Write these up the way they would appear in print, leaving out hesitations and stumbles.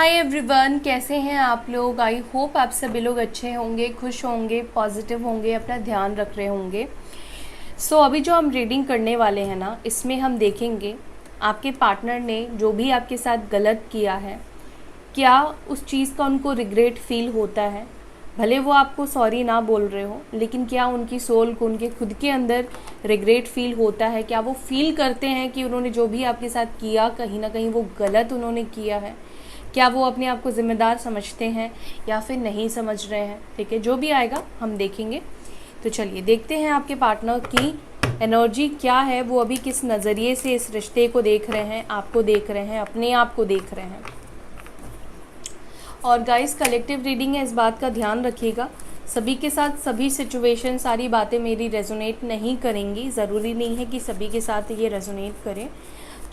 Hi everyone, कैसे हैं आप लोग। आई होप आप सभी लोग अच्छे होंगे, खुश होंगे, पॉजिटिव होंगे, अपना ध्यान रख रहे होंगे। अभी जो हम रीडिंग करने वाले हैं ना, इसमें हम देखेंगे आपके पार्टनर ने जो भी आपके साथ गलत किया है, क्या उस चीज़ का उनको रिग्रेट फील होता है। भले वो आपको सॉरी ना बोल रहे हो, लेकिन क्या उनकी सोल को, उनके खुद के अंदर रिग्रेट फील होता है। क्या वो फील करते हैं कि उन्होंने जो भी आपके साथ किया, कहीं ना कहीं वो गलत उन्होंने किया है। क्या वो अपने आप को ज़िम्मेदार समझते हैं या फिर नहीं समझ रहे हैं। ठीक है, जो भी आएगा हम देखेंगे। तो चलिए देखते हैं आपके पार्टनर की एनर्जी क्या है, वो अभी किस नज़रिए से इस रिश्ते को देख रहे हैं, आपको देख रहे हैं, अपने आप को देख रहे हैं। और गाइस, कलेक्टिव रीडिंग है, इस बात का ध्यान रखिएगा। सभी के साथ सभी सिचुएशन, सारी बातें मेरी रेजोनेट नहीं करेंगी। ज़रूरी नहीं है कि सभी के साथ ये रेजोनेट करें।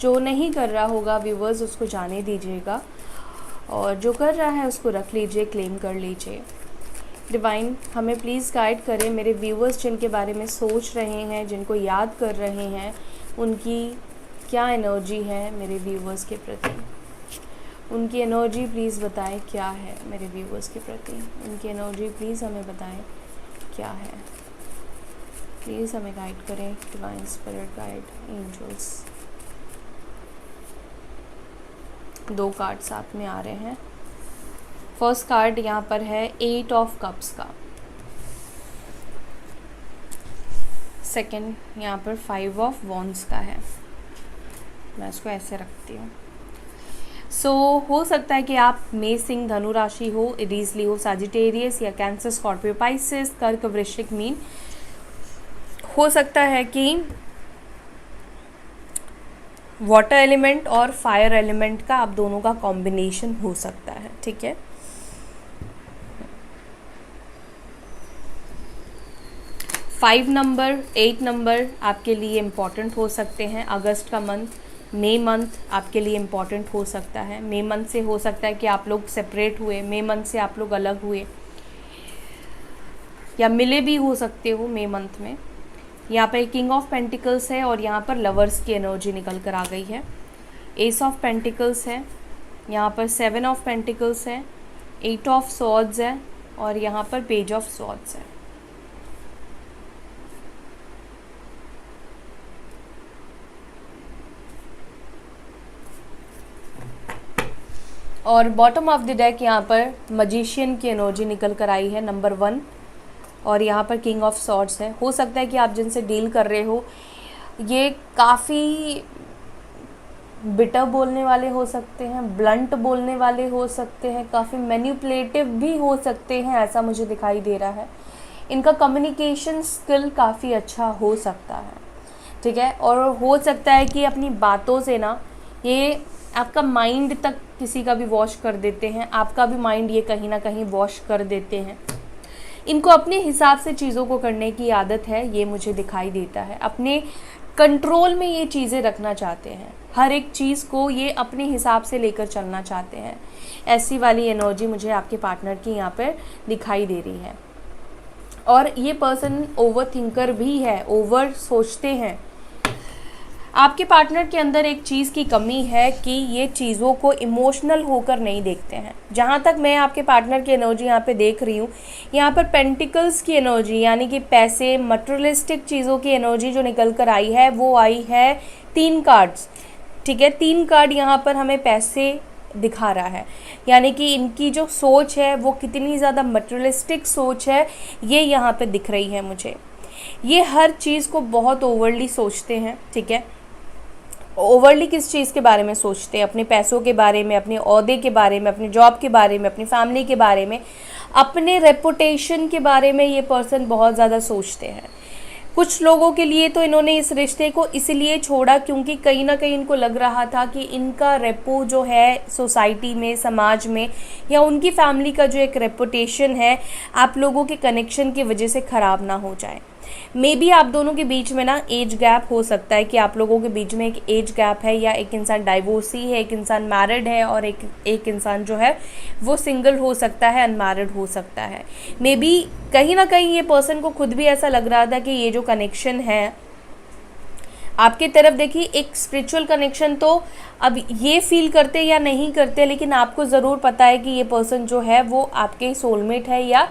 जो नहीं कर रहा होगा व्यूवर्स, उसको जाने दीजिएगा, और जो कर रहा है उसको रख लीजिए, क्लेम कर लीजिए। डिवाइन हमें प्लीज़ गाइड करें। मेरे व्यूवर्स जिनके बारे में सोच रहे हैं, जिनको याद कर रहे हैं, उनकी क्या एनर्जी है मेरे व्यूवर्स के प्रति। उनकी एनर्जी प्लीज़ बताएं क्या है मेरे व्यूवर्स के प्रति। उनकी एनर्जी प्लीज़ हमें बताएं क्या है। प्लीज़ हमें गाइड करें divine spirit guide, angels. 2 card साथ में आ रहे हैं। फर्स्ट कार्ड यहाँ पर है 8 ऑफ कप्स का। सेकंड यहाँ पर 5 ऑफ वॉन्ड्स का है। मैं इसको ऐसे रखती हूँ। हो सकता है कि आप मेष, सिंह, धनु राशि हो, एरीज, लियो, सजिटेरियस या कैंसर, स्कॉर्पियो, पाइसेस, कर्क, वृश्चिक, मीन। हो सकता है कि वाटर एलिमेंट और फायर एलिमेंट का आप दोनों का कॉम्बिनेशन हो सकता है। ठीक है, फाइव नंबर, 8 नंबर आपके लिए इम्पॉर्टेंट हो सकते हैं। अगस्त का मंथ, मई मंथ आपके लिए इम्पॉर्टेंट हो सकता है। मई मंथ से हो सकता है कि आप लोग सेपरेट हुए, मई मंथ से आप लोग अलग हुए या मिले भी हो सकते हो मई मंथ में। यहाँ पर किंग ऑफ पेंटिकल्स है और यहाँ पर लवर्स की एनर्जी निकल कर आ गई है। एस ऑफ पेंटिकल्स है, यहाँ पर 7 ऑफ पेंटिकल्स है, 8 ऑफ सॉर्ड्स है और यहाँ पर पेज ऑफ सॉर्ड्स है। और बॉटम ऑफ द डेक यहाँ पर मजिशियन की एनर्जी निकल कर आई है, नंबर 1। और यहाँ पर किंग ऑफ सॉर्ड्स है। हो सकता है कि आप जिनसे डील कर रहे हो ये काफ़ी बिटर बोलने वाले हो सकते हैं, ब्लंट बोलने वाले हो सकते हैं, काफ़ी मैनिपुलेटिव भी हो सकते हैं, ऐसा मुझे दिखाई दे रहा है। इनका कम्युनिकेशन स्किल काफ़ी अच्छा हो सकता है। ठीक है, और हो सकता है कि अपनी बातों से ना ये आपका माइंड तक किसी का भी वॉश कर देते हैं, आपका भी माइंड ये कहीं ना कहीं वॉश कर देते हैं। इनको अपने हिसाब से चीज़ों को करने की आदत है, ये मुझे दिखाई देता है। अपने कंट्रोल में ये चीज़ें रखना चाहते हैं, हर एक चीज़ को ये अपने हिसाब से लेकर चलना चाहते हैं। ऐसी वाली एनर्जी मुझे आपके पार्टनर की यहाँ पर दिखाई दे रही है। और ये पर्सन ओवर थिंकर भी है, ओवर सोचते हैं। आपके पार्टनर के अंदर एक चीज़ की कमी है कि ये चीज़ों को इमोशनल होकर नहीं देखते हैं। जहाँ तक मैं आपके पार्टनर की एनर्जी यहाँ पे देख रही हूँ, यहाँ पर पेंटिकल्स की एनर्जी यानी कि पैसे, मटेरियलिस्टिक चीज़ों की एनर्जी जो निकल कर आई है वो आई है 3 कार्ड्स। ठीक है, 3 कार्ड यहाँ पर हमें पैसे दिखा रहा है, यानी कि इनकी जो सोच है वो कितनी ज़्यादा मटेरियलिस्टिक सोच है ये यहाँ पर दिख रही है मुझे। ये हर चीज़ को बहुत ओवरली सोचते हैं। ठीक है, ओवरली किस चीज़ के बारे में सोचते हैं? अपने पैसों के बारे में, अपने ओहदे के बारे में, अपने जॉब के बारे में, अपनी फैमिली के बारे में, अपने रेपुटेशन के बारे में ये पर्सन बहुत ज़्यादा सोचते हैं। कुछ लोगों के लिए तो इन्होंने इस रिश्ते को इसलिए छोड़ा क्योंकि कहीं ना कहीं इनको लग रहा था कि इनका रेपो जो है सोसाइटी में, समाज में, या उनकी फैमिली का जो एक रेपुटेशन है आप लोगों के कनेक्शन की वजह से ख़राब ना हो जाए। मे बी आप दोनों के बीच में ना एज गैप हो सकता है कि आप लोगों के बीच में एक एज गैप है, या एक इंसान डाइवोर्सी है, एक इंसान मैरिड है और एक इंसान जो है वो सिंगल हो सकता है, अनमैरिड हो सकता है। मे बी कहीं ना कहीं ये पर्सन को खुद भी ऐसा लग रहा था कि ये जो कनेक्शन है आपके तरफ देखिए एक स्पिरिचुअल कनेक्शन तो अब ये फील करते या नहीं करते, लेकिन आपको ज़रूर पता है कि ये पर्सन जो है वो आपके सोलमेट है या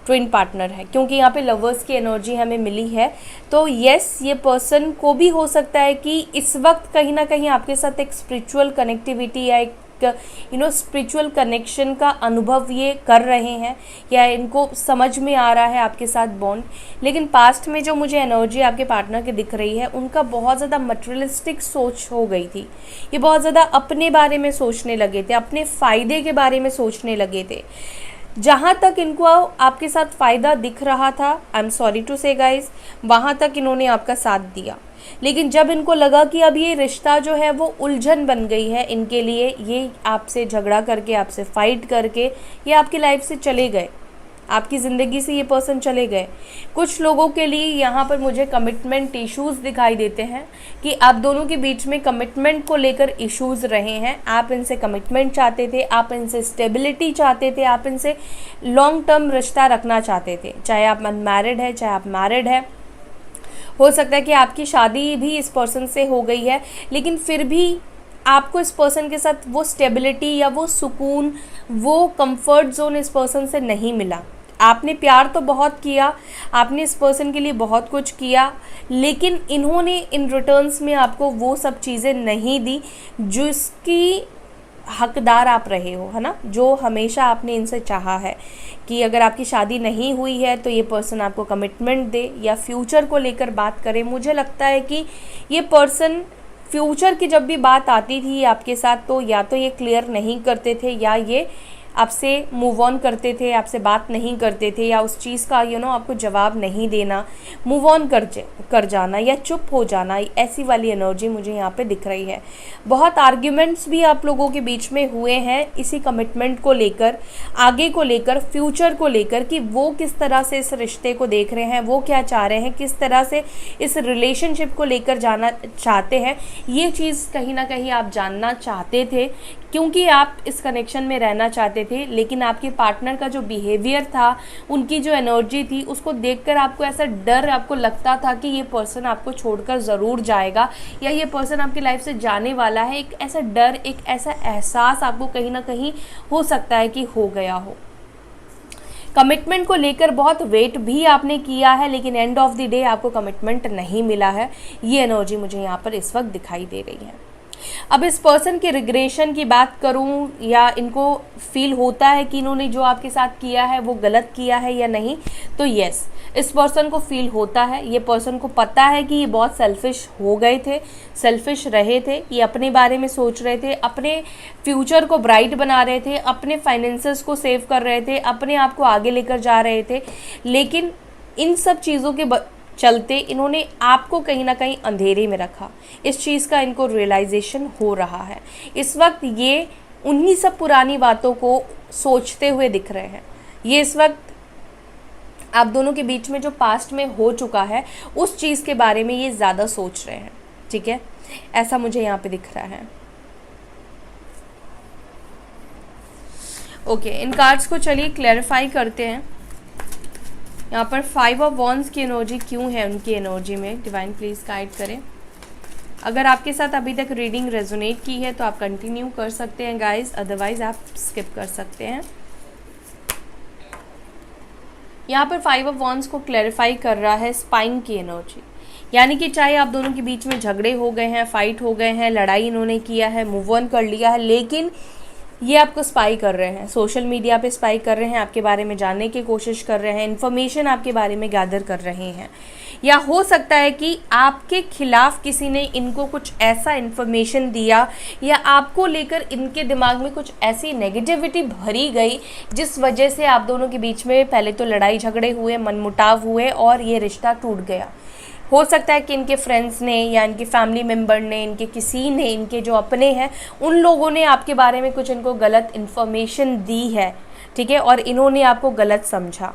ट्विन पार्टनर है, क्योंकि यहाँ पे लवर्स की एनर्जी हमें मिली है। तो यस, ये पर्सन को भी हो सकता है कि इस वक्त कहीं ना कहीं आपके साथ एक स्पिरिचुअल कनेक्टिविटी या एक स्पिरिचुअल कनेक्शन का अनुभव ये कर रहे हैं, या इनको समझ में आ रहा है आपके साथ बॉन्ड। लेकिन पास्ट में जो मुझे एनर्जी आपके पार्टनर की दिख रही है, उनका बहुत ज़्यादा मटेरियलिस्टिक सोच हो गई थी। ये बहुत ज़्यादा अपने बारे में सोचने लगे थे, अपने फ़ायदे के बारे में सोचने लगे थे। जहाँ तक इनको आपके साथ फ़ायदा दिख रहा था, आई एम सॉरी टू से गाइज, वहाँ तक इन्होंने आपका साथ दिया। लेकिन जब इनको लगा कि अब ये रिश्ता जो है वो उलझन बन गई है इनके लिए, ये आपसे झगड़ा करके, आपसे फाइट करके ये आपकी लाइफ से चले गए, आपकी ज़िंदगी से ये पर्सन चले गए। कुछ लोगों के लिए यहाँ पर मुझे कमिटमेंट इश्यूज़ दिखाई देते हैं कि आप दोनों के बीच में कमिटमेंट को लेकर इश्यूज़ रहे हैं। आप इनसे कमिटमेंट चाहते थे, आप इनसे स्टेबिलिटी चाहते थे, आप इनसे लॉन्ग टर्म रिश्ता रखना चाहते थे, चाहे आप अनमैरिड है चाहे आप मैरिड है। हो सकता है कि आपकी शादी भी इस पर्सन से हो गई है, लेकिन फिर भी आपको इस पर्सन के साथ वो स्टेबिलिटी या वो सुकून, वो कंफर्ट जोन इस पर्सन से नहीं मिला। आपने प्यार तो बहुत किया, आपने इस पर्सन के लिए बहुत कुछ किया, लेकिन इन्होंने इन रिटर्न्स में आपको वो सब चीज़ें नहीं दी जिसकी हकदार आप रहे हो, है ना। जो हमेशा आपने इनसे चाहा है कि अगर आपकी शादी नहीं हुई है तो ये पर्सन आपको कमिटमेंट दे या फ्यूचर को लेकर बात करे। मुझे लगता है कि ये पर्सन फ्यूचर की जब भी बात आती थी आपके साथ, तो या तो ये क्लियर नहीं करते थे, या ये आपसे मूव ऑन करते थे, आपसे बात नहीं करते थे, या उस चीज़ का आपको जवाब नहीं देना, मूव ऑन कर जाना या चुप हो जाना, ऐसी वाली एनर्जी मुझे यहाँ पे दिख रही है। बहुत आर्ग्यूमेंट्स भी आप लोगों के बीच में हुए हैं इसी कमिटमेंट को लेकर, आगे को लेकर, फ्यूचर को लेकर, कि वो किस तरह से इस रिश्ते को देख रहे हैं, वो क्या चाह रहे हैं, किस तरह से इस रिलेशनशिप को लेकर जाना चाहते हैं। ये चीज़ कहीं ना कहीं आप जानना चाहते थे, क्योंकि आप इस कनेक्शन में रहना चाहते थे। लेकिन आपके पार्टनर का जो बिहेवियर था, उनकी जो एनर्जी थी, उसको देखकर आपको ऐसा डर, आपको लगता था कि ये पर्सन आपको छोड़कर ज़रूर जाएगा या ये पर्सन आपकी लाइफ से जाने वाला है। एक ऐसा डर, एक ऐसा एहसास आपको कहीं ना कहीं हो सकता है कि हो गया हो। कमिटमेंट को लेकर बहुत वेट भी आपने किया है, लेकिन एंड ऑफ द डे आपको कमिटमेंट नहीं मिला है। ये एनर्जी मुझे यहाँ पर इस वक्त दिखाई दे रही है। अब इस पर्सन के रिग्रेशन की बात करूं, या इनको फील होता है कि इन्होंने जो आपके साथ किया है वो गलत किया है या नहीं, तो यस, इस पर्सन को फील होता है। ये पर्सन को पता है कि ये बहुत सेल्फिश हो गए थे, सेल्फिश रहे थे, ये अपने बारे में सोच रहे थे, अपने फ्यूचर को ब्राइट बना रहे थे, अपने फाइनेंसेस को सेव कर रहे थे, अपने आप को आगे लेकर जा रहे थे। लेकिन इन सब चीज़ों के चलते इन्होंने आपको कहीं ना कहीं अंधेरे में रखा। इस चीज़ का इनको रियलाइजेशन हो रहा है। इस वक्त ये उन्हीं सब पुरानी बातों को सोचते हुए दिख रहे हैं। ये इस वक्त आप दोनों के बीच में जो पास्ट में हो चुका है, उस चीज़ के बारे में ये ज़्यादा सोच रहे हैं। ठीक है, ऐसा मुझे यहाँ पे दिख रहा है। ओके, इन कार्ड्स को चलिए क्लैरिफाई करते हैं। यहाँ पर 5 ऑफ वॉन्ड्स की एनर्जी क्यों है उनकी एनर्जी में, डिवाइन प्लीज़ गाइड करें। अगर आपके साथ अभी तक रीडिंग रेजोनेट की है तो आप कंटिन्यू कर सकते हैं गाइस, अदरवाइज आप स्किप कर सकते हैं। यहाँ पर 5 ऑफ वॉन्ड्स को क्लैरिफाई कर रहा है स्पाइन की एनर्जी, यानी कि चाहे आप दोनों के बीच में झगड़े हो गए हैं, फाइट हो गए हैं, लड़ाई इन्होंने किया है, मूव ऑन कर लिया है, लेकिन ये आपको स्पाई कर रहे हैं, सोशल मीडिया पे स्पाई कर रहे हैं, आपके बारे में जानने की कोशिश कर रहे हैं, इन्फॉर्मेशन आपके बारे में गैदर कर रहे हैं। या हो सकता है कि आपके खिलाफ किसी ने इनको कुछ ऐसा इन्फॉर्मेशन दिया, या आपको लेकर इनके दिमाग में कुछ ऐसी नेगेटिविटी भरी गई जिस वजह से आप दोनों के बीच में पहले तो लड़ाई झगड़े हुए, मनमुटाव हुए और ये रिश्ता टूट गया। हो सकता है कि इनके फ्रेंड्स ने या इनके फैमिली मेम्बर ने, इनके किसी ने, इनके जो अपने हैं, उन लोगों ने आपके बारे में कुछ इनको गलत इन्फॉर्मेशन दी है। ठीक है, और इन्होंने आपको गलत समझा।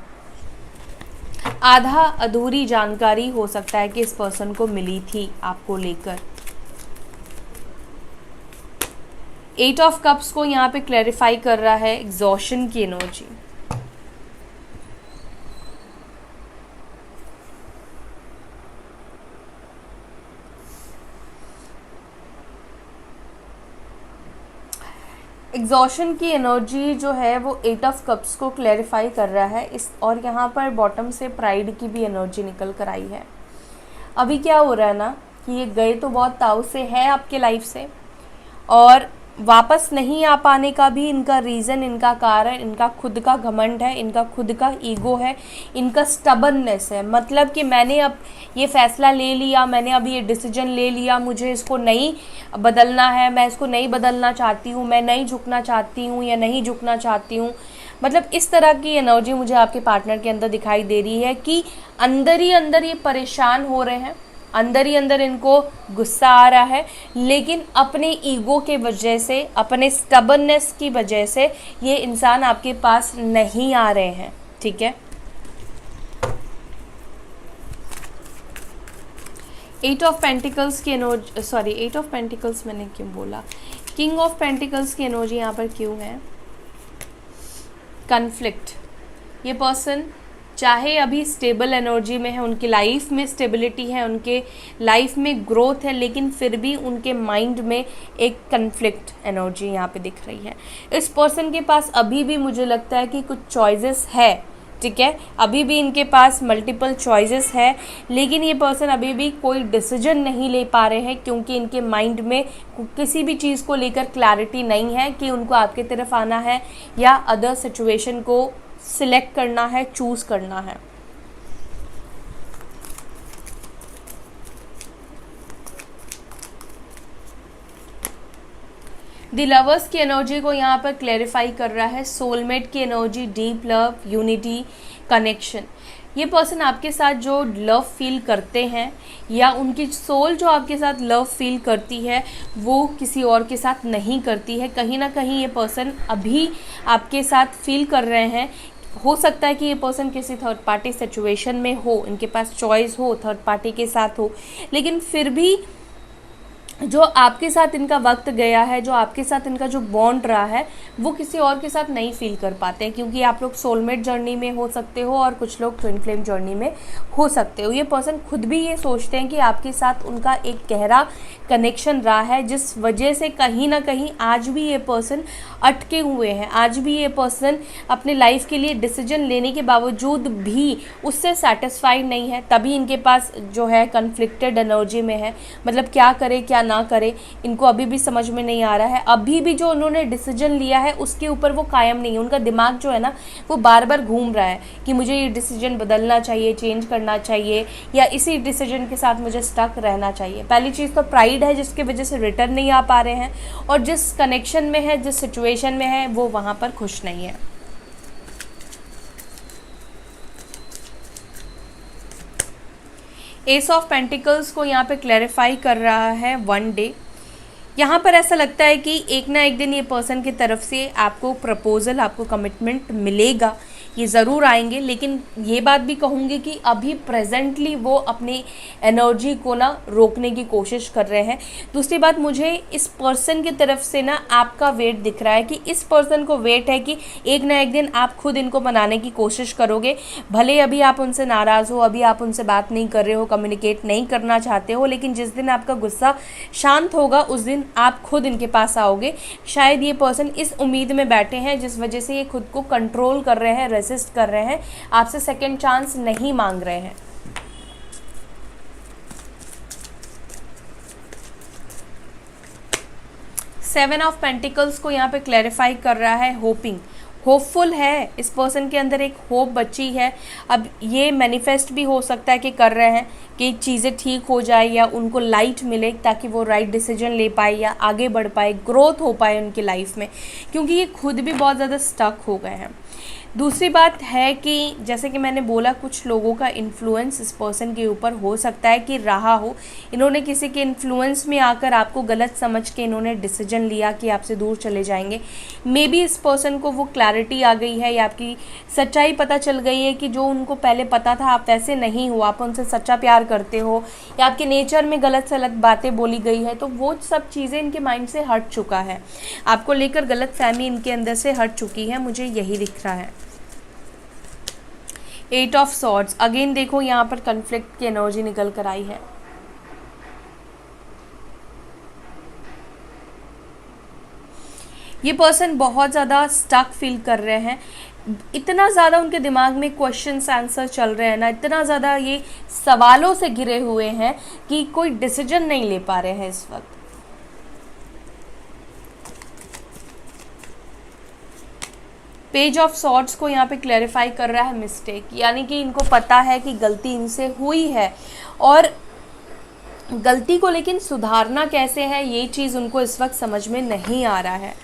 आधा अधूरी जानकारी हो सकता है कि इस पर्सन को मिली थी आपको लेकर। 8 ऑफ कप्स को यहाँ पे क्लैरिफाई कर रहा है एग्जॉशन की एनर्जी। एग्जॉशन की एनर्जी जो है वो 8 ऑफ कप्स को क्लैरिफाई कर रहा है इस, और यहाँ पर बॉटम से प्राइड की भी एनर्जी निकल कर आई है। अभी क्या हो रहा है ना कि ये गए तो बहुत ताव से है आपके लाइफ से, और वापस नहीं आ पाने का भी इनका रीज़न, इनका कारण, इनका खुद का घमंड है, इनका खुद का ईगो है, इनका स्टबर्ननेस है। मतलब कि मैंने अब ये फ़ैसला ले लिया, मैंने अब ये डिसीजन ले लिया, मुझे इसको नहीं बदलना है, मैं इसको नहीं बदलना चाहती हूँ, मैं नहीं झुकना चाहती हूँ या नहीं झुकना चाहती हूँ। मतलब इस तरह की एनर्जी मुझे आपके पार्टनर के अंदर दिखाई दे रही है कि अंदर ही अंदर ये परेशान हो रहे हैं, अंदर ही अंदर इनको गुस्सा आ रहा है, लेकिन अपने ईगो के वजह से, अपने स्टबर्ननेस की वजह से ये इंसान आपके पास नहीं आ रहे हैं। ठीक है, 8 ऑफ पेंटिकल्स की एनर्जी, सॉरी 8 ऑफ पेंटिकल्स मैंने क्यों बोला, किंग ऑफ पेंटिकल्स की एनर्जी यहाँ पर क्यों है? कन्फ्लिक्ट। ये पर्सन चाहे अभी स्टेबल एनर्जी में है, उनकी लाइफ में स्टेबिलिटी है, उनके लाइफ में ग्रोथ है, लेकिन फिर भी उनके माइंड में एक कन्फ्लिक्ट एनर्जी यहाँ पे दिख रही है। इस पर्सन के पास अभी भी मुझे लगता है कि कुछ चॉइसेस है। ठीक है, अभी भी इनके पास मल्टीपल चॉइसेस है, लेकिन ये पर्सन अभी भी कोई डिसीजन नहीं ले पा रहे हैं, क्योंकि इनके माइंड में किसी भी चीज़ को लेकर क्लैरिटी नहीं है कि उनको आपके तरफ आना है या अदर सिचुएशन को सिलेक्ट करना है, चूज़ करना है। द लवर्स की एनर्जी को यहाँ पर क्लैरिफाई कर रहा है। सोलमेट की energy, deep love, unity, connection. ये पर्सन आपके साथ जो लव फील करते हैं या उनकी सोल जो आपके साथ लव फील करती है वो किसी और के साथ नहीं करती है। कहीं ना कहीं ये पर्सन अभी आपके साथ फील कर रहे हैं। हो सकता है कि ये पर्सन किसी थर्ड पार्टी सिचुएशन में हो, इनके पास चॉइस हो, थर्ड पार्टी के साथ हो, लेकिन फिर भी जो आपके साथ इनका वक्त गया है, जो आपके साथ इनका जो बॉन्ड रहा है, वो किसी और के साथ नहीं फील कर पाते हैं, क्योंकि आप लोग सोलमेट जर्नी में हो सकते हो और कुछ लोग ट्विन फ्लेम जर्नी में हो सकते हो। ये पर्सन खुद भी ये सोचते हैं कि आपके साथ उनका एक गहरा कनेक्शन रहा है, जिस वजह से कहीं ना कहीं आज भी ये पर्सन अटके हुए हैं। आज भी ये पर्सन अपने लाइफ के लिए डिसीजन लेने के बावजूद भी उससे सेटिस्फाइड नहीं है, तभी इनके पास जो है कन्फ्लिक्टेड एनर्जी में है। मतलब क्या करे क्या ना करे, इनको अभी भी समझ में नहीं आ रहा है। अभी भी जो उन्होंने डिसीजन लिया है उसके ऊपर वो कायम नहीं है। उनका दिमाग जो है ना वो बार बार घूम रहा है कि मुझे ये डिसीजन बदलना चाहिए, चेंज करना चाहिए, या इसी डिसीजन के साथ मुझे स्टक रहना चाहिए। पहली चीज़ तो प्राइड है, जिसकी वजह से रिटर्न नहीं आ पा रहे हैं, और जिस कनेक्शन में है, जिस सिचुएशन में है, वो वहाँ पर खुश नहीं है। एस ऑफ पेंटिकल्स को यहाँ पे क्लैरिफाई कर रहा है वन डे। यहाँ पर ऐसा लगता है कि एक ना एक दिन ये पर्सन की तरफ से आपको प्रपोजल, आपको कमिटमेंट मिलेगा, ये ज़रूर आएंगे। लेकिन ये बात भी कहूँगी कि अभी प्रेजेंटली वो अपनी एनर्जी को ना रोकने की कोशिश कर रहे हैं। दूसरी बात, मुझे इस पर्सन की तरफ से ना आपका वेट दिख रहा है कि इस पर्सन को वेट है कि एक ना एक दिन आप खुद इनको मनाने की कोशिश करोगे। भले अभी आप उनसे नाराज़ हो, अभी आप उनसे बात नहीं कर रहे हो, कम्युनिकेट नहीं करना चाहते हो, लेकिन जिस दिन आपका गुस्सा शांत होगा उस दिन आप खुद इनके पास आओगे। शायद ये पर्सन इस उम्मीद में बैठे हैं, जिस वजह से ये खुद को कंट्रोल कर रहे हैं, रेसिस्ट कर रहे हैं, आपसे सेकंड चांस नहीं मांग रहे हैं। सेवन ऑफ पेंटिकल्स को यहाँ पे क्लैरिफाई कर रहा है होपिंग। होपफुल है, इस पर्सन के अंदर एक होप बची है। अब ये मैनिफेस्ट भी हो सकता है कि कर रहे हैं कि चीज़ें ठीक हो जाए या उनको लाइट मिले, ताकि वो राइट डिसीजन ले पाए या आगे बढ़ पाए, ग्रोथ हो पाए उनकी लाइफ में, क्योंकि ये खुद भी बहुत ज़्यादा स्टक हो गए हैं। दूसरी बात है कि जैसे कि मैंने बोला, कुछ लोगों का इन्फ्लुएंस इस पर्सन के ऊपर हो सकता है कि रहा हो। इन्होंने किसी के इन्फ्लुएंस में आकर आपको गलत समझ के इन्होंने डिसीजन लिया कि आपसे दूर चले जाएंगे। मे बी इस पर्सन को वो क्लैरिटी आ गई है या आपकी सच्चाई पता चल गई है कि जो उनको पहले पता था आप वैसे नहीं हो, आप उनसे सच्चा प्यार करते हो, या आपके नेचर में गलत सलत बातें बोली गई है, तो वो सब चीज़ें इनके माइंड से हट चुका है। आपको लेकर गलत फहमी इनके अंदर से हट चुकी है, मुझे यही दिख रहा है। 8 ऑफ सॉर्ड्स, अगेन देखो यहाँ पर कन्फ्लिक्ट की एनर्जी निकल कर आई है। ये पर्सन बहुत ज़्यादा स्टक फील कर रहे हैं, इतना ज़्यादा उनके दिमाग में क्वेश्चंस आंसर चल रहे हैं ना, इतना ज़्यादा ये सवालों से घिरे हुए हैं कि कोई डिसीजन नहीं ले पा रहे हैं इस वक्त। पेज ऑफ सॉर्ड्स को यहाँ पे क्लैरिफाई कर रहा है मिस्टेक, यानी कि इनको पता है कि गलती इनसे हुई है और गलती को लेकिन सुधारना कैसे है ये चीज़ उनको इस वक्त समझ में नहीं आ रहा है।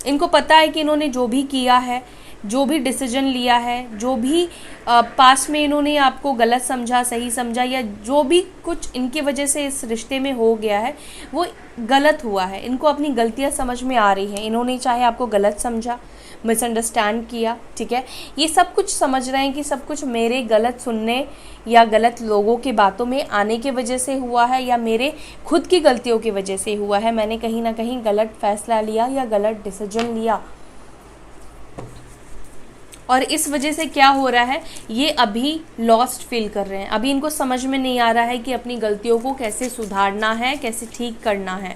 इनको पता है कि इन्होंने जो भी किया है, जो भी डिसीजन लिया है, जो भी पास में इन्होंने आपको गलत समझा, सही समझा, या जो भी कुछ इनकी वजह से इस रिश्ते में हो गया है वो गलत हुआ है। इनको अपनी गलतियां समझ में आ रही हैं। इन्होंने चाहे आपको गलत समझा, मिसअंडरस्टैंड किया, ठीक है, ये सब कुछ समझ रहे हैं कि सब कुछ मेरे गलत सुनने या गलत लोगों की बातों में आने की वजह से हुआ है या मेरे खुद की गलतियों की वजह से हुआ है। मैंने कहीं ना कहीं गलत फैसला लिया या गलत डिसीजन लिया और इस वजह से क्या हो रहा है, ये अभी लॉस्ट फील कर रहे हैं। अभी इनको समझ में नहीं आ रहा है कि अपनी गलतियों को कैसे सुधारना है, कैसे ठीक करना है।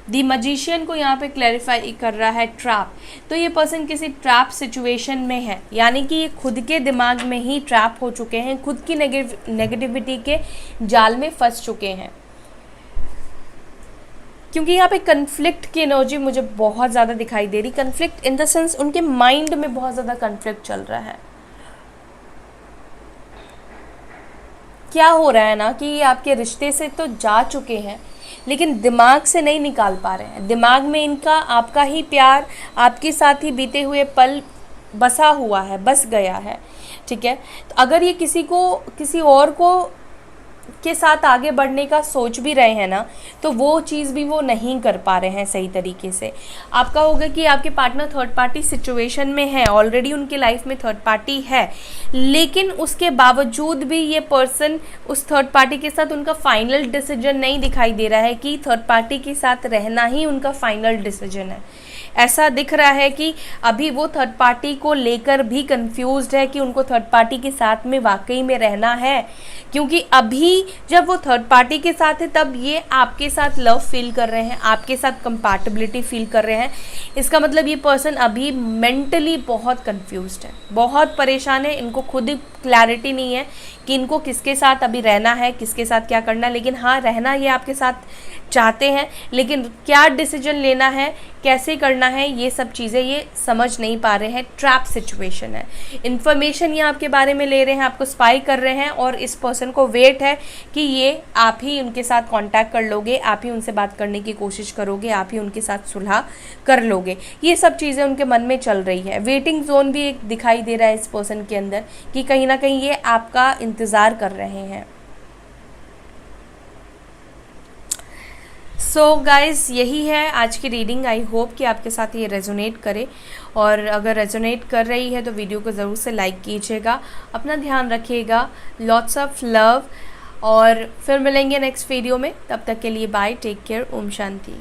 दी मजिशियन को यहाँ पे क्लैरिफाई कर रहा है ट्रैप। तो ये पर्सन किसी ट्रैप सिचुएशन में है, यानी कि ये खुद के दिमाग में ही ट्रैप हो चुके हैं, खुद की नेगेटिविटी के जाल में फंस चुके हैं। क्योंकि यहाँ पे कन्फ्लिक्ट की एनर्जी मुझे बहुत ज़्यादा दिखाई दे रही। कन्फ्लिक्ट इन द सेंस उनके माइंड में बहुत ज़्यादा कन्फ्लिक्ट चल रहा है। क्या हो रहा है ना कि ये आपके रिश्ते से तो जा चुके हैं लेकिन दिमाग से नहीं निकाल पा रहे हैं। दिमाग में इनका आपका ही प्यार, आपके साथ ही बीते हुए पल बसा हुआ है, बस गया है, ठीक है। तो अगर ये किसी और को के साथ आगे बढ़ने का सोच भी रहे हैं ना, तो वो चीज़ भी वो नहीं कर पा रहे हैं सही तरीके से। आपका होगा कि आपके पार्टनर थर्ड पार्टी सिचुएशन में है, ऑलरेडी उनके लाइफ में थर्ड पार्टी है, लेकिन उसके बावजूद भी ये पर्सन उस थर्ड पार्टी के साथ उनका फाइनल डिसीजन नहीं दिखाई दे रहा है कि थर्ड पार्टी के साथ रहना ही उनका फाइनल डिसीजन है। ऐसा दिख रहा है कि अभी वो थर्ड पार्टी को लेकर भी कंफ्यूज्ड है कि उनको थर्ड पार्टी के साथ में वाकई में रहना है, क्योंकि अभी जब वो थर्ड पार्टी के साथ है तब ये आपके साथ लव फील कर रहे हैं, आपके साथ कंपैटिबिलिटी फील कर रहे हैं। इसका मतलब ये पर्सन अभी मेंटली बहुत कंफ्यूज्ड है, बहुत परेशान है। इनको खुद क्लैरिटी नहीं है कि इनको किसके साथ अभी रहना है, किसके साथ क्या करना है। लेकिन हाँ, रहना ये आपके साथ चाहते हैं, लेकिन क्या डिसीजन लेना है, कैसे करना है, ये सब चीज़ें ये समझ नहीं पा रहे हैं। ट्रैप सिचुएशन है। इन्फॉर्मेशन ये आपके बारे में ले रहे हैं, आपको स्पाई कर रहे हैं और इस पर्सन को वेट है कि ये आप ही उनके साथ कांटेक्ट कर लोगे, आप ही उनसे बात करने की कोशिश करोगे, आप ही उनके साथ सुलह कर लोगे। ये सब चीज़ें उनके मन में चल रही है। वेटिंग जोन भी एक दिखाई दे रहा है इस पर्सन के अंदर कि कहीं ना कहीं ये आपका इंतज़ार कर रहे हैं। सो गाइज़, यही है आज की रीडिंग। आई होप कि आपके साथ ये रेजोनेट करे, और अगर रेजोनेट कर रही है तो वीडियो को ज़रूर से लाइक कीजिएगा। अपना ध्यान रखिएगा। लॉट्स ऑफ लव, और फिर मिलेंगे नेक्स्ट वीडियो में। तब तक के लिए bye, take care, Om Shanti.